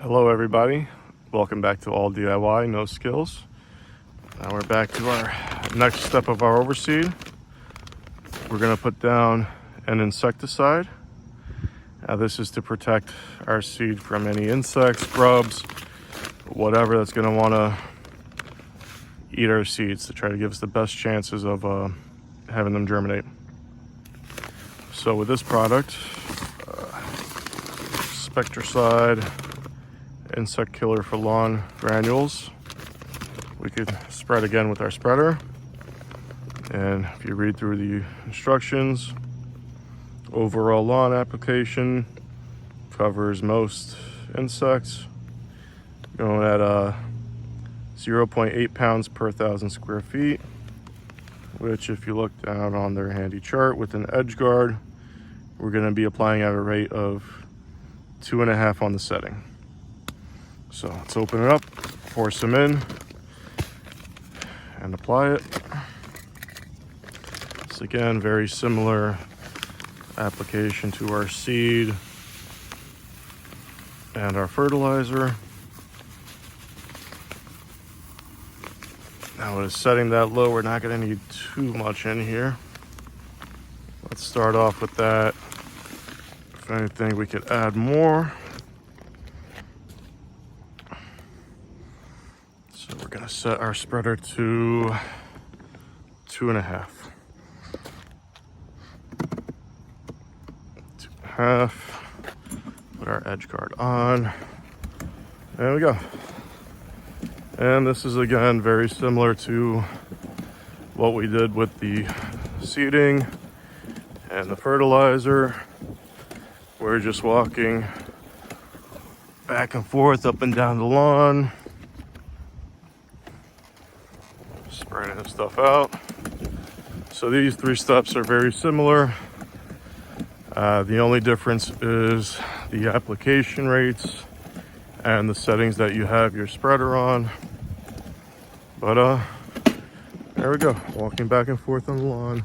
Hello everybody, welcome back to All DIY No Skills. Now we're back to our next step of our overseed. We're going to put down an insecticide. Now this is to protect our seed from any insects, grubs, whatever that's going to want to eat our seeds, to try to give us the best chances of having them germinate. So with this product, insecticide, insect killer for lawn granules, we could spread again with our spreader. And if you read through the instructions, overall lawn application covers most insects, going at 0.8 pounds per 1,000 square feet, which if you look down on their handy chart with an edge guard, we're going to be applying at a rate of 2.5 on the setting. So let's open it up, pour some in, and apply it. It's again very similar application to our seed and our fertilizer. Now with it setting that low, we're not going to need too much in here. Let's start off with that. If anything, we could add more. So we're going to set our spreader to 2.5. 2.5. Put our edge guard on. There we go. And this is again very similar to what we did with the seeding and the fertilizer. We're just walking back and forth up and down the lawn, spreading this stuff out. So these 3 steps are very similar. The only difference is the application rates and the settings that you have your spreader on. But there we go, walking back and forth on the lawn.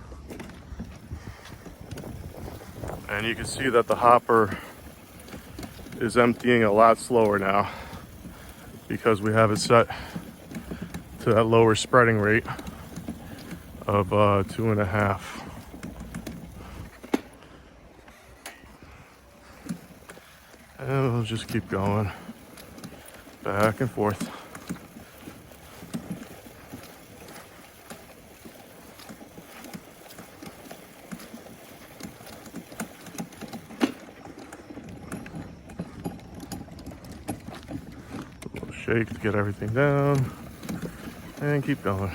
And you can see that the hopper is emptying a lot slower now because we have it set to that lower spreading rate of 2.5. And we'll just keep going back and forth. A little shake to get everything down and keep going.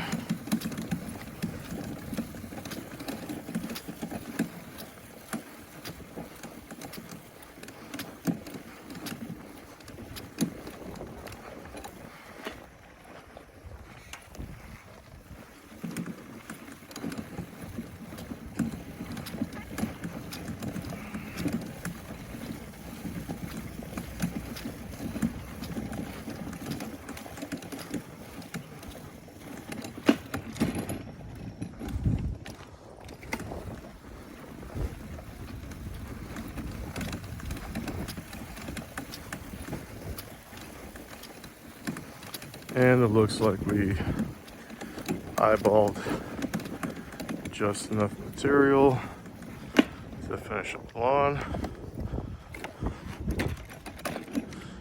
And it looks like we eyeballed just enough material to finish up the lawn.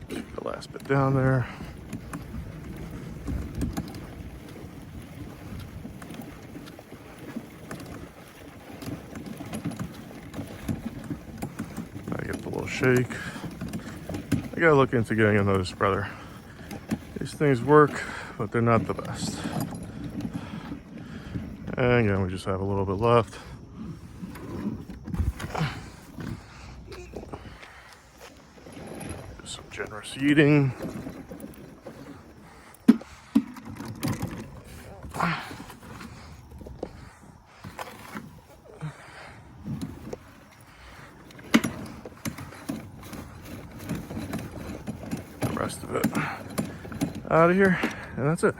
Keep the last bit down there. I get the little shake. I gotta look into getting another spreader. These things work, but they're not the best. And again, we just have a little bit left. Do some generous eating. The rest of it out of here, and that's it.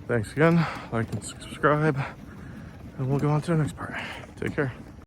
Thanks again, like and subscribe, and we'll go on to the next part. Take care.